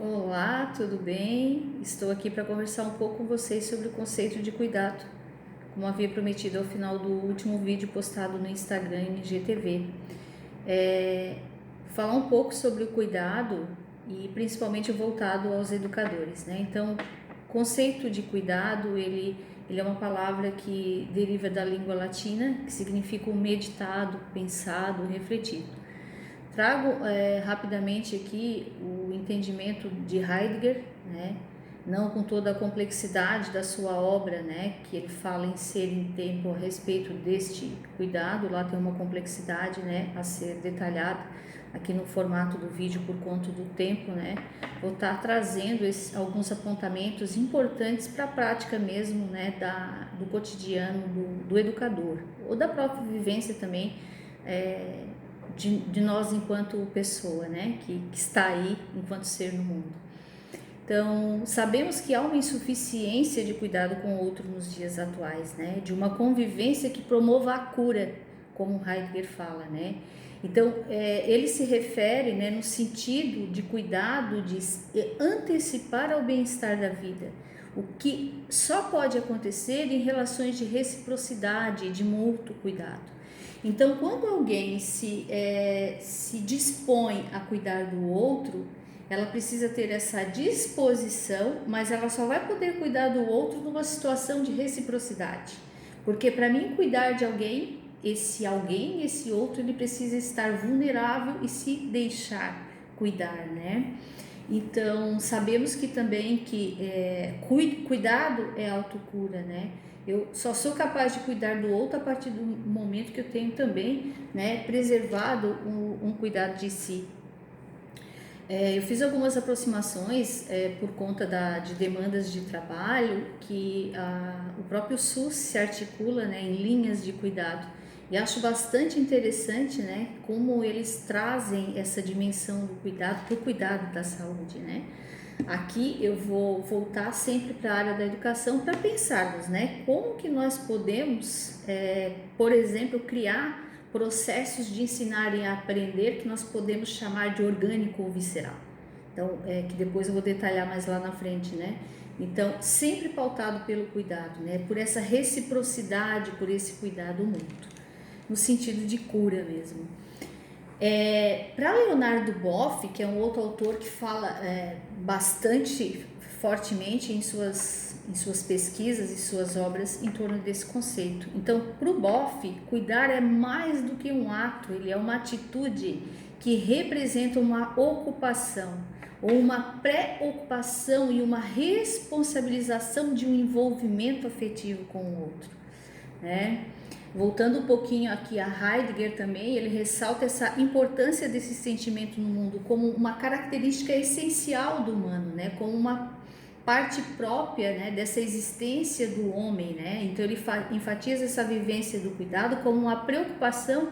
Olá, tudo bem? Estou aqui para conversar um pouco com vocês sobre o conceito de cuidado, como havia prometido ao final do último vídeo postado no Instagram e no IGTV. Falar um pouco sobre o cuidado e principalmente voltado aos educadores, né? Então, o conceito de cuidado, ele é uma palavra que deriva da língua latina, que significa o meditado, pensado, refletido. Trago rapidamente aqui o entendimento de Heidegger, né? Não com toda a complexidade da sua obra, né? Que ele fala em ser em tempo a respeito deste cuidado. Lá tem uma complexidade, né? A ser detalhada aqui no formato do vídeo por conta do tempo, né? Vou estar trazendo alguns apontamentos importantes para a prática mesmo, né? Do cotidiano do educador ou da própria vivência também. De nós enquanto pessoa, né, que está aí enquanto ser no mundo. Então, sabemos que há uma insuficiência de cuidado com o outro nos dias atuais, né, de uma convivência que promova a cura, como Heidegger fala, né. Então, ele se refere, né, no sentido de cuidado, de antecipar ao bem-estar da vida, o que só pode acontecer em relações de reciprocidade, de mútuo cuidado. Então, quando alguém se dispõe a cuidar do outro, ela precisa ter essa disposição, mas ela só vai poder cuidar do outro numa situação de reciprocidade. Porque para mim cuidar de alguém, esse outro, ele precisa estar vulnerável e se deixar cuidar, né? Então, sabemos que também cuidado é autocura, né? Eu só sou capaz de cuidar do outro a partir do momento que eu tenho também, né, preservado um cuidado de si. Eu fiz algumas aproximações por conta de demandas de trabalho que o próprio SUS se articula, né, em linhas de cuidado. E acho bastante interessante, né, como eles trazem essa dimensão do cuidado para o cuidado da saúde, né? Aqui eu vou voltar sempre para a área da educação para pensarmos, né, como que nós podemos, por exemplo, criar processos de ensinar e aprender que nós podemos chamar de orgânico ou visceral. Então, que depois eu vou detalhar mais lá na frente, né? Então, sempre pautado pelo cuidado, né? Por essa reciprocidade, por esse cuidado mútuo, no sentido de cura mesmo. Para Leonardo Boff, que é um outro autor que fala bastante fortemente em suas pesquisas e suas obras em torno desse conceito. Então, para o Boff, cuidar é mais do que um ato, ele é uma atitude que representa uma ocupação, ou uma preocupação e uma responsabilização de um envolvimento afetivo com o outro, né? Voltando um pouquinho aqui a Heidegger também, ele ressalta essa importância desse sentimento no mundo como uma característica essencial do humano, né? Como uma parte própria, né, dessa existência do homem, né? Então ele enfatiza essa vivência do cuidado como uma preocupação,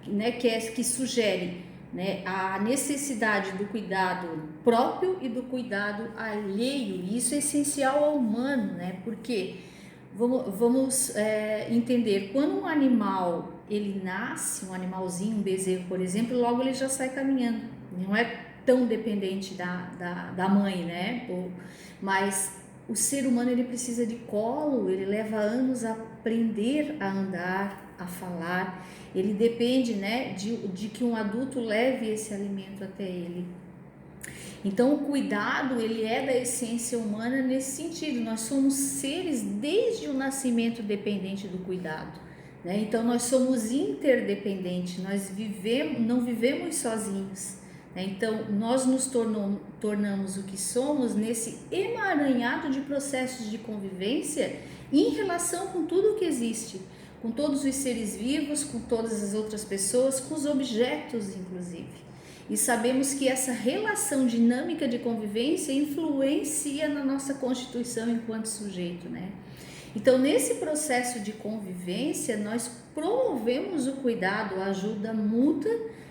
né, que sugere, né, a necessidade do cuidado próprio e do cuidado alheio. E isso é essencial ao humano, né? Porque vamos entender, quando um animal ele nasce, um animalzinho, um bezerro, por exemplo, logo ele já sai caminhando, não é tão dependente da mãe, né? Mas o ser humano ele precisa de colo, ele leva anos a aprender a andar, a falar, ele depende, né, de que um adulto leve esse alimento até ele. Então, o cuidado, ele é da essência humana nesse sentido. Nós somos seres desde o nascimento dependente do cuidado, né? Então, nós somos interdependentes, não vivemos sozinhos, né? Então, nós nos tornamos o que somos nesse emaranhado de processos de convivência em relação com tudo o que existe, com todos os seres vivos, com todas as outras pessoas, com os objetos, inclusive. E sabemos que essa relação dinâmica de convivência influencia na nossa constituição enquanto sujeito, né? Então, nesse processo de convivência, nós promovemos o cuidado, a ajuda mútua.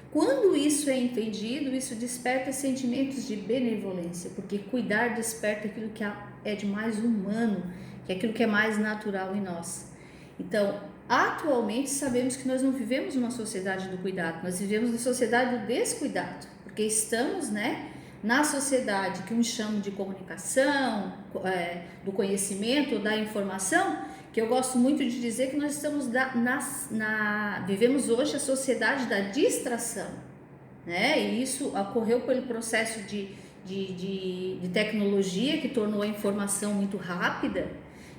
Quando isso é entendido, isso desperta sentimentos de benevolência, porque cuidar desperta aquilo que é de mais humano, que é aquilo que é mais natural em nós. Então, atualmente sabemos que nós não vivemos numa sociedade do cuidado, nós vivemos uma sociedade do descuidado, porque estamos, né, na sociedade que uns chamam de comunicação, do conhecimento, da informação, que eu gosto muito de dizer que nós estamos vivemos hoje a sociedade da distração, né? E isso ocorreu pelo processo de tecnologia que tornou a informação muito rápida,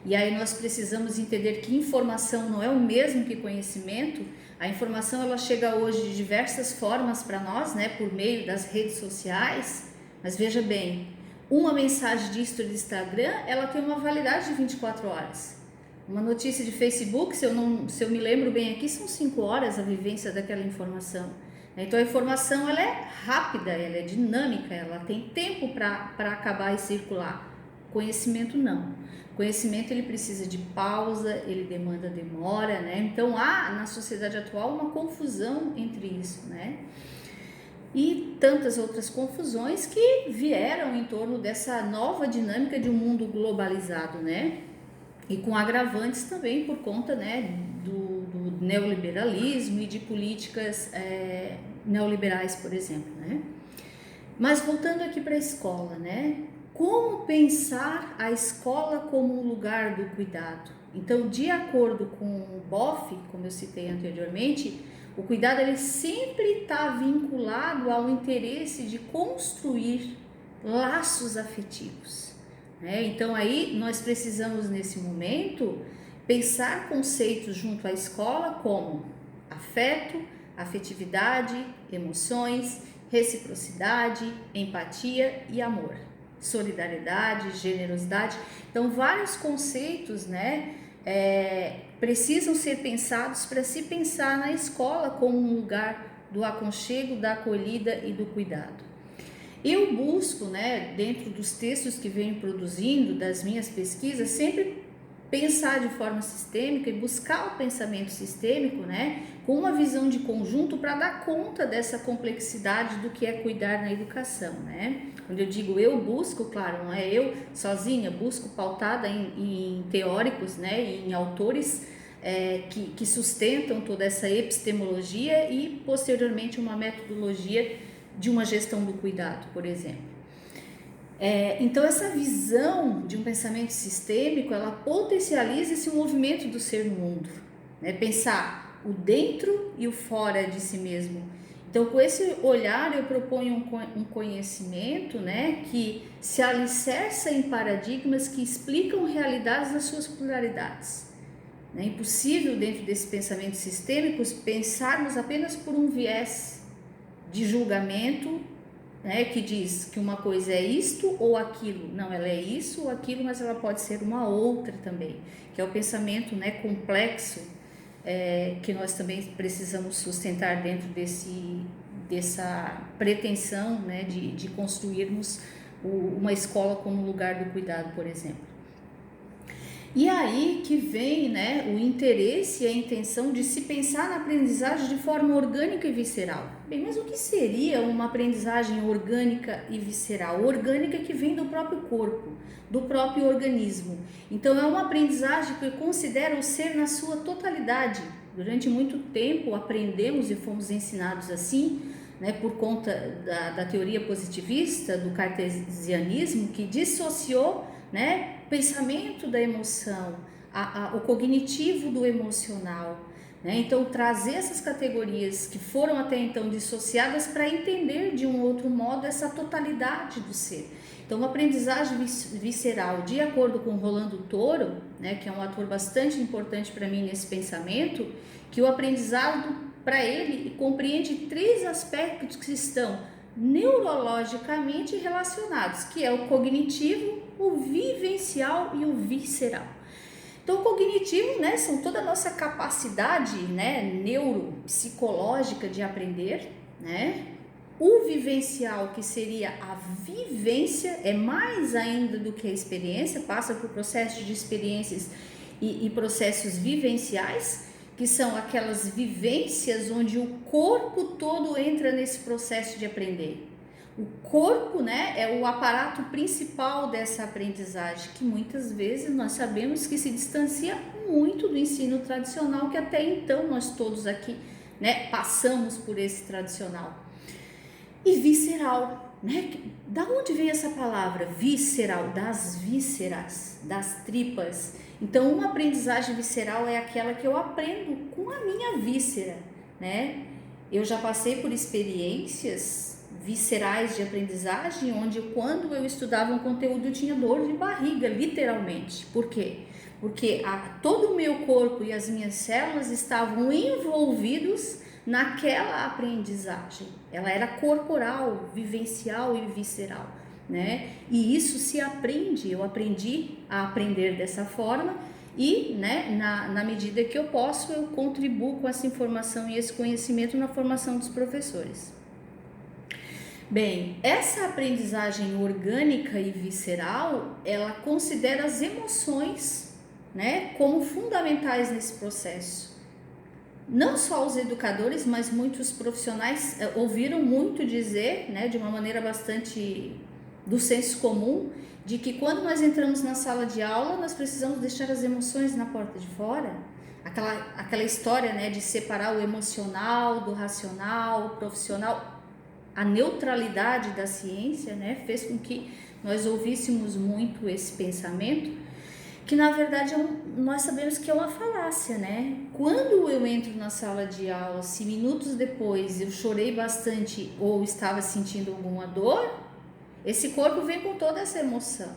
e aí nós precisamos entender que informação não é o mesmo que conhecimento. A informação ela chega hoje de diversas formas para nós, né? Por meio das redes sociais, mas veja bem, uma mensagem de history do Instagram, ela tem uma validade de 24 horas. Uma notícia de Facebook, se eu me lembro bem aqui, são 5 horas a vivência daquela informação. Então a informação ela é rápida, ela é dinâmica, ela tem tempo para acabar e circular. Conhecimento não. Conhecimento ele precisa de pausa, ele demora, né? Então há na sociedade atual uma confusão entre isso, né? E tantas outras confusões que vieram em torno dessa nova dinâmica de um mundo globalizado, né? E com agravantes também por conta, né, do neoliberalismo e de políticas neoliberais, por exemplo, né? Mas voltando aqui para a escola, né? Como pensar a escola como um lugar do cuidado? Então, de acordo com o Boff, como eu citei anteriormente, o cuidado ele sempre está vinculado ao interesse de construir laços afetivos. Então aí nós precisamos nesse momento pensar conceitos junto à escola como afeto, afetividade, emoções, reciprocidade, empatia e amor, solidariedade, generosidade. Então vários conceitos, né, precisam ser pensados para se pensar na escola como um lugar do aconchego, da acolhida e do cuidado. Eu busco, né, dentro dos textos que venho produzindo, das minhas pesquisas, sempre pensar de forma sistêmica e buscar o pensamento sistêmico, né, com uma visão de conjunto para dar conta dessa complexidade do que é cuidar na educação, né? Quando eu digo eu busco, claro, não é eu sozinha, busco pautada em teóricos, né, e em autores que sustentam toda essa epistemologia e posteriormente uma metodologia de uma gestão do cuidado, por exemplo. Então essa visão de um pensamento sistêmico, ela potencializa esse movimento do ser no mundo, né? Pensar o dentro e o fora de si mesmo. Então com esse olhar eu proponho um conhecimento, né, que se alicerça em paradigmas que explicam realidades nas suas pluralidades. É impossível dentro desse pensamento sistêmico pensarmos apenas por um viés de julgamento, né, que diz que uma coisa é isto ou aquilo. Não, ela é isso ou aquilo, mas ela pode ser uma outra também, que é o pensamento, né, complexo, que nós também precisamos sustentar dentro dessa pretensão, né, de construirmos uma escola como lugar do cuidado, por exemplo. E aí que vem, né, o interesse e a intenção de se pensar na aprendizagem de forma orgânica e visceral. Bem, mas o que seria uma aprendizagem orgânica e visceral? Orgânica que vem do próprio corpo, do próprio organismo. Então é uma aprendizagem que considera o ser na sua totalidade. Durante muito tempo aprendemos e fomos ensinados assim, né, por conta da teoria positivista, do cartesianismo, que dissociou, né, o pensamento da emoção, o cognitivo do emocional, né? Então trazer essas categorias que foram até então dissociadas para entender de um outro modo essa totalidade do ser. Então uma aprendizagem visceral, de acordo com Rolando Toro, né, que é um ator bastante importante para mim nesse pensamento, que o aprendizado para ele compreende 3 aspectos que estão neurologicamente relacionados, que é o cognitivo, o vivencial e o visceral. Então o cognitivo, né, são toda a nossa capacidade, né, neuropsicológica de aprender, né? O vivencial, que seria a vivência, é mais ainda do que a experiência, passa por processos de experiências e processos vivenciais, que são aquelas vivências onde o corpo todo entra nesse processo de aprender. O corpo, né, é o aparato principal dessa aprendizagem, que muitas vezes nós sabemos que se distancia muito do ensino tradicional, que até então nós todos aqui, né, passamos por esse tradicional. E visceral, né, Da onde vem essa palavra visceral? Das vísceras, das tripas. Então, uma aprendizagem visceral é aquela que eu aprendo com a minha víscera, né? Eu já passei por experiências viscerais de aprendizagem, onde quando eu estudava um conteúdo eu tinha dor de barriga, literalmente. Por quê? Porque todo o meu corpo e as minhas células estavam envolvidos naquela aprendizagem. Ela era corporal, vivencial e visceral, né? E isso se aprende, eu aprendi a aprender dessa forma e, né, na medida que eu posso, eu contribuo com essa informação e esse conhecimento na formação dos professores. Bem, essa aprendizagem orgânica e visceral, ela considera as emoções, né, como fundamentais nesse processo. Não só os educadores, mas muitos profissionais ouviram muito dizer, né, de uma maneira bastante do senso comum, de que quando nós entramos na sala de aula, nós precisamos deixar as emoções na porta de fora. Aquela história, né, de separar o emocional do racional, o profissional. A neutralidade da ciência, né, fez com que nós ouvíssemos muito esse pensamento, que na verdade nós sabemos que é uma falácia, né? Quando eu entro na sala de aula, se minutos depois eu chorei bastante ou estava sentindo alguma dor, esse corpo vem com toda essa emoção.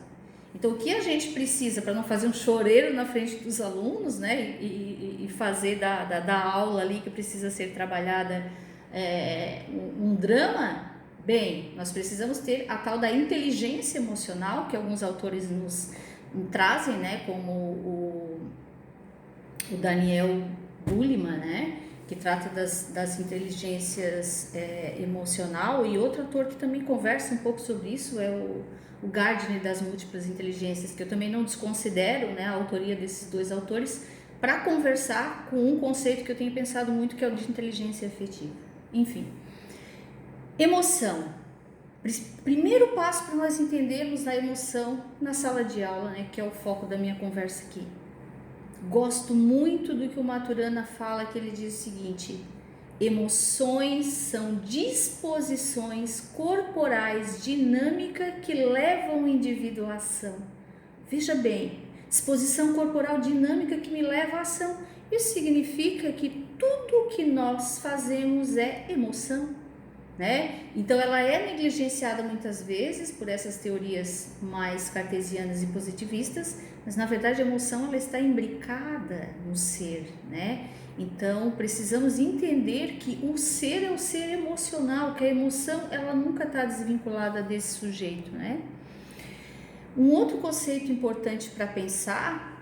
Então, o que a gente precisa para não fazer um choreiro na frente dos alunos, né? E fazer da aula ali que precisa ser trabalhada um drama, bem, nós precisamos ter a tal da inteligência emocional, que alguns autores nos trazem, né, como o Daniel Goleman, né, que trata das inteligências emocional, e outro autor que também conversa um pouco sobre isso é o Gardner das múltiplas inteligências, que eu também não desconsidero, né, a autoria desses dois autores, para conversar com um conceito que eu tenho pensado muito, que é o de inteligência afetiva. Enfim, emoção. Primeiro passo para nós entendermos a emoção na sala de aula, né, que é o foco da minha conversa aqui. Gosto muito do que o Maturana fala, que ele diz o seguinte: emoções são disposições corporais dinâmicas que levam o indivíduo à ação. Veja bem, disposição corporal dinâmica que me leva à ação. Isso significa que tudo que nós fazemos é emoção, né? Então ela é negligenciada muitas vezes por essas teorias mais cartesianas e positivistas, mas na verdade a emoção ela está imbricada no ser, né? Então precisamos entender que o ser é o ser emocional, que a emoção ela nunca está desvinculada desse sujeito, né? Um outro conceito importante para pensar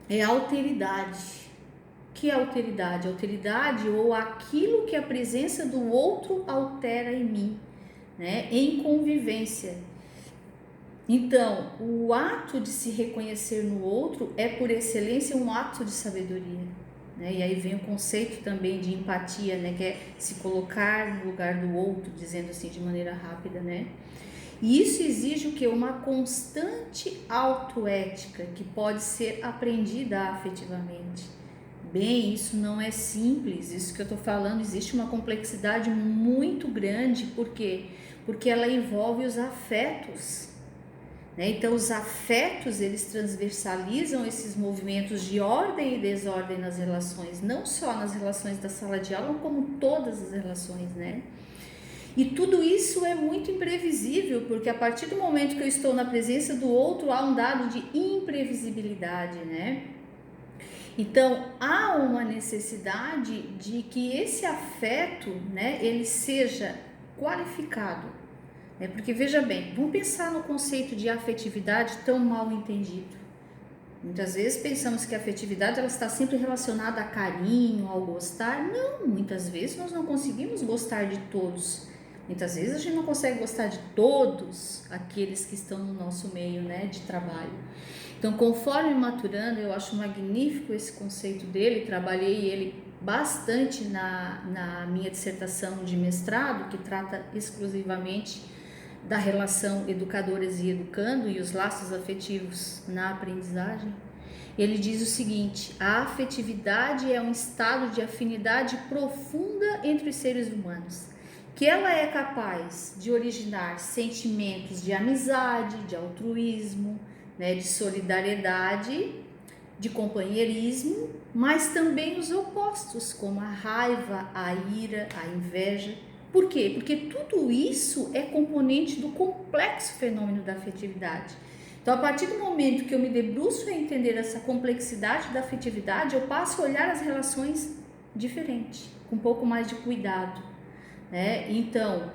é a alteridade. O que é alteridade? Alteridade ou aquilo que a presença do outro altera em mim, né? Em convivência. Então, o ato de se reconhecer no outro é, por excelência, um ato de sabedoria, né? E aí vem o conceito também de empatia, né? Que é se colocar no lugar do outro, dizendo assim de maneira rápida, né? E isso exige o quê? Uma constante autoética que pode ser aprendida afetivamente. Bem, isso não é simples, isso que eu estou falando, existe uma complexidade muito grande, por quê? Porque ela envolve os afetos, né? Então os afetos, eles transversalizam esses movimentos de ordem e desordem nas relações, não só nas relações da sala de aula, como todas as relações, né? E tudo isso é muito imprevisível, porque a partir do momento que eu estou na presença do outro, há um dado de imprevisibilidade, né? Então, há uma necessidade de que esse afeto, né, ele seja qualificado, né? Porque, veja bem, vamos pensar no conceito de afetividade tão mal entendido. Muitas vezes pensamos que a afetividade ela está sempre relacionada a carinho, ao gostar. Não, muitas vezes nós não conseguimos gostar de todos. Muitas vezes a gente não consegue gostar de todos aqueles que estão no nosso meio, né, de trabalho. Então, conforme Maturana, eu acho magnífico esse conceito dele, trabalhei ele bastante na minha dissertação de mestrado, que trata exclusivamente da relação educadores e educando e os laços afetivos na aprendizagem. Ele diz o seguinte: a afetividade é um estado de afinidade profunda entre os seres humanos, que ela é capaz de originar sentimentos de amizade, de altruísmo, né, de solidariedade, de companheirismo, mas também os opostos, como a raiva, a ira, a inveja. Por quê? Porque tudo isso é componente do complexo fenômeno da afetividade. Então, a partir do momento que eu me debruço a entender essa complexidade da afetividade, eu passo a olhar as relações diferente, com um pouco mais de cuidado, né? Então,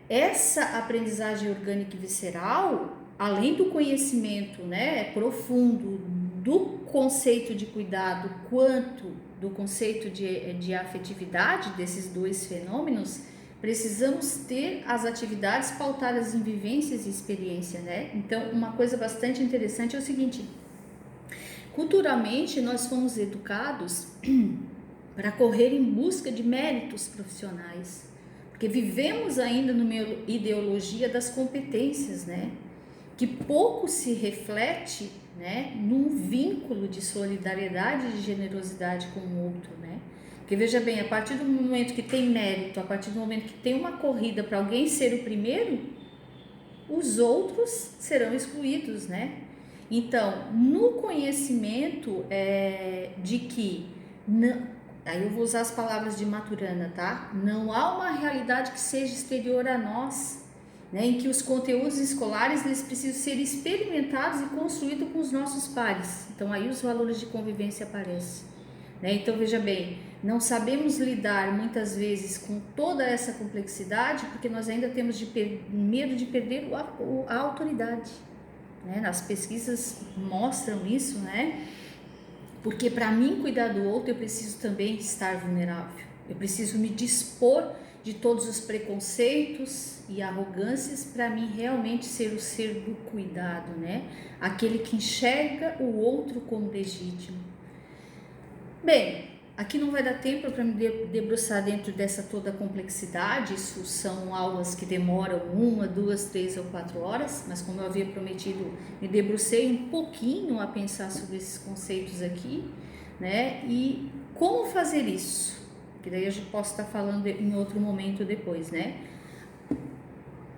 essa aprendizagem orgânica e visceral, além do conhecimento, né, profundo do conceito de cuidado quanto do conceito de afetividade desses dois fenômenos, precisamos ter as atividades pautadas em vivências e experiência, né? Então, uma coisa bastante interessante é o seguinte: culturalmente nós fomos educados para correr em busca de méritos profissionais, porque vivemos ainda numa ideologia das competências, né? Que pouco se reflete, né, num vínculo de solidariedade e de generosidade com o outro, né? Porque veja bem, a partir do momento que tem mérito, a partir do momento que tem uma corrida para alguém ser o primeiro, os outros serão excluídos, né? Então, no conhecimento de que, aí eu vou usar as palavras de Maturana, tá? Não há uma realidade que seja exterior a nós, né, em que os conteúdos escolares eles precisam ser experimentados e construídos com os nossos pares. Então aí os valores de convivência aparecem, né? Então veja bem, não sabemos lidar muitas vezes com toda essa complexidade porque nós ainda temos medo de perder a autoridade, né? As pesquisas mostram isso, né? Porque para mim cuidar do outro eu preciso também estar vulnerável, eu preciso me dispor de todos os preconceitos e arrogâncias para mim realmente ser o ser do cuidado, né? Aquele que enxerga o outro como legítimo. Bem, aqui não vai dar tempo para me debruçar dentro dessa toda a complexidade, isso são aulas que demoram 1, 2, 3 ou 4 horas, mas como eu havia prometido, me debrucei um pouquinho a pensar sobre esses conceitos aqui, né? E como fazer isso? Que daí eu já posso estar falando em outro momento depois, né?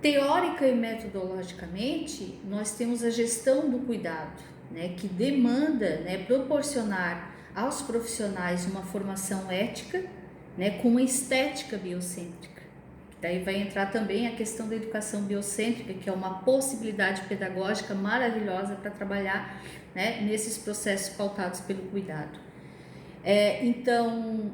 Teórica e metodologicamente, nós temos a gestão do cuidado, né? Que demanda, né, proporcionar aos profissionais uma formação ética, né, com uma estética biocêntrica. Daí vai entrar também a questão da educação biocêntrica, que é uma possibilidade pedagógica maravilhosa para trabalhar, né, nesses processos pautados pelo cuidado. Então,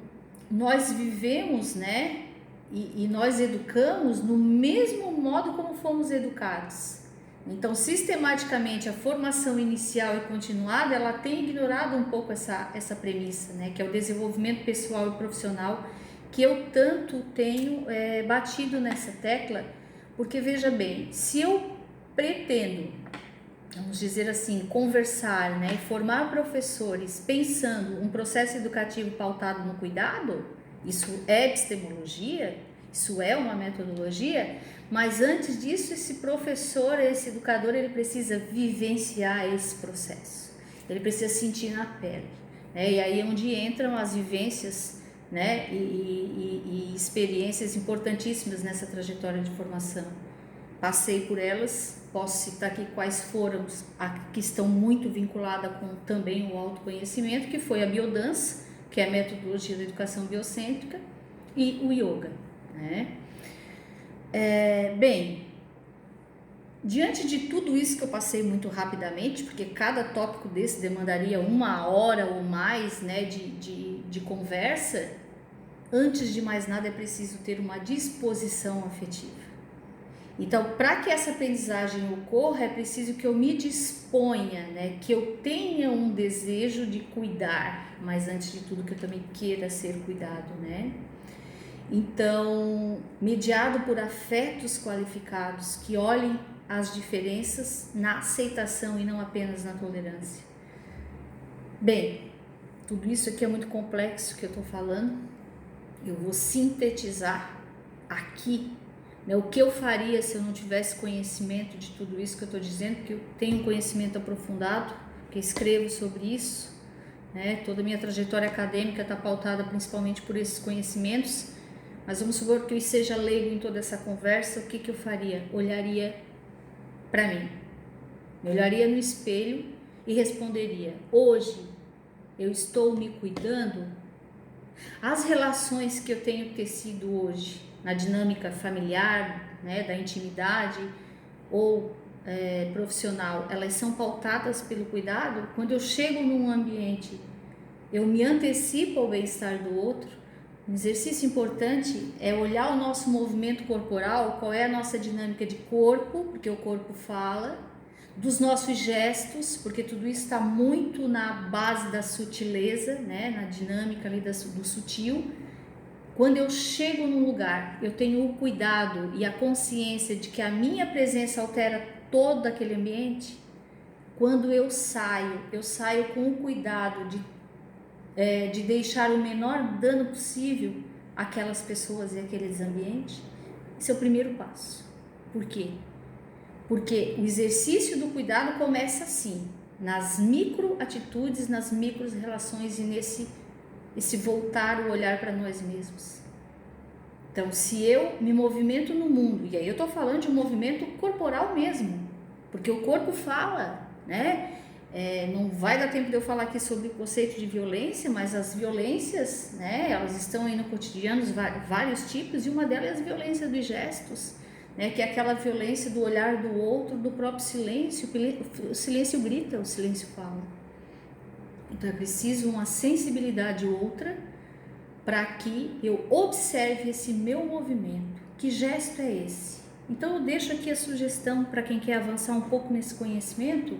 nós vivemos, né, e nós educamos no mesmo modo como fomos educados. Então, sistematicamente, a formação inicial e continuada, ela tem ignorado um pouco essa premissa, né, que é o desenvolvimento pessoal e profissional, que eu tanto tenho batido nessa tecla, porque veja bem, se eu pretendo, vamos dizer assim, conversar, né, e formar professores pensando um processo educativo pautado no cuidado, isso é epistemologia, isso é uma metodologia, mas antes disso, esse professor, esse educador, ele precisa vivenciar esse processo, ele precisa sentir na pele, né? E aí é onde entram as vivências, né, e experiências importantíssimas nessa trajetória de formação. Passei por elas, posso citar aqui quais foram a que estão muito vinculadas com também o autoconhecimento, que foi a biodança, que é a metodologia da educação biocêntrica, e o yoga, né? Bem, diante de tudo isso que eu passei muito rapidamente, porque cada tópico desse demandaria 1 hora ou mais, né, de conversa, antes de mais nada é preciso ter uma disposição afetiva. Então, para que essa aprendizagem ocorra, é preciso que eu me disponha, né, que eu tenha um desejo de cuidar, mas antes de tudo que eu também queira ser cuidado, né? Então, mediado por afetos qualificados que olhem as diferenças na aceitação e não apenas na tolerância. Bem, tudo isso aqui é muito complexo que eu estou falando. Eu vou sintetizar aqui, né, o que eu faria se eu não tivesse conhecimento de tudo isso que eu estou dizendo, porque eu tenho conhecimento aprofundado, que escrevo sobre isso, né? Toda a minha trajetória acadêmica está pautada principalmente por esses conhecimentos, mas vamos supor que eu seja leigo em toda essa conversa, o que eu faria? Olharia para mim, me olharia no espelho e responderia: hoje eu estou me cuidando? As relações que eu tenho tecido hoje, na dinâmica familiar, né, da intimidade ou profissional, elas são pautadas pelo cuidado? Quando eu chego num ambiente, eu me antecipo ao bem-estar do outro? Um exercício importante é olhar o nosso movimento corporal, qual é a nossa dinâmica de corpo, porque o corpo fala, dos nossos gestos, porque tudo isso está muito na base da sutileza, né, na dinâmica ali do sutil. Quando eu chego num lugar, eu tenho o cuidado e a consciência de que a minha presença altera todo aquele ambiente. Quando eu saio com o cuidado de deixar o menor dano possível àquelas pessoas e àqueles ambientes. Esse é o primeiro passo. Por quê? Porque o exercício do cuidado começa assim, nas micro atitudes, nas micro relações e esse voltar o olhar para nós mesmos. Então, se eu me movimento no mundo, e aí eu estou falando de um movimento corporal mesmo, porque o corpo fala, né? Não vai dar tempo de eu falar aqui sobre o conceito de violência, mas as violências, né, elas estão aí no cotidiano, vários tipos, e uma delas é a violência dos gestos, né, que é aquela violência do olhar do outro, do próprio silêncio. O silêncio grita, o silêncio fala. Então é preciso uma sensibilidade outra para que eu observe esse meu movimento. Que gesto é esse? Então eu deixo aqui a sugestão para quem quer avançar um pouco nesse conhecimento.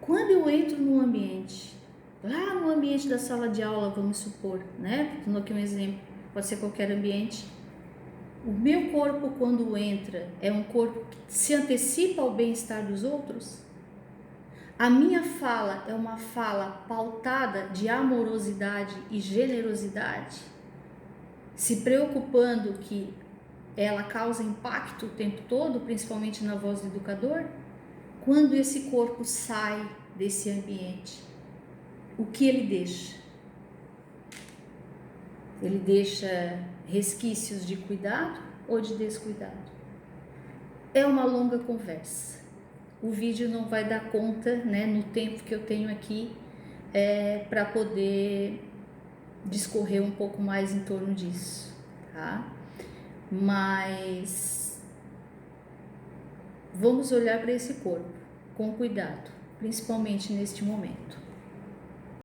Quando eu entro no ambiente, lá no ambiente da sala de aula, vamos supor, né? Dando aqui um exemplo, pode ser qualquer ambiente. O meu corpo, quando entra, é um corpo que se antecipa ao bem-estar dos outros? A minha fala é uma fala pautada de amorosidade e generosidade, se preocupando que ela causa impacto o tempo todo, principalmente na voz do educador? Quando esse corpo sai desse ambiente, o que ele deixa? Ele deixa resquícios de cuidado ou de descuidado? É uma longa conversa. O vídeo não vai dar conta, né, no tempo que eu tenho aqui, para poder discorrer um pouco mais em torno disso, tá? Mas vamos olhar para esse corpo com cuidado, principalmente neste momento.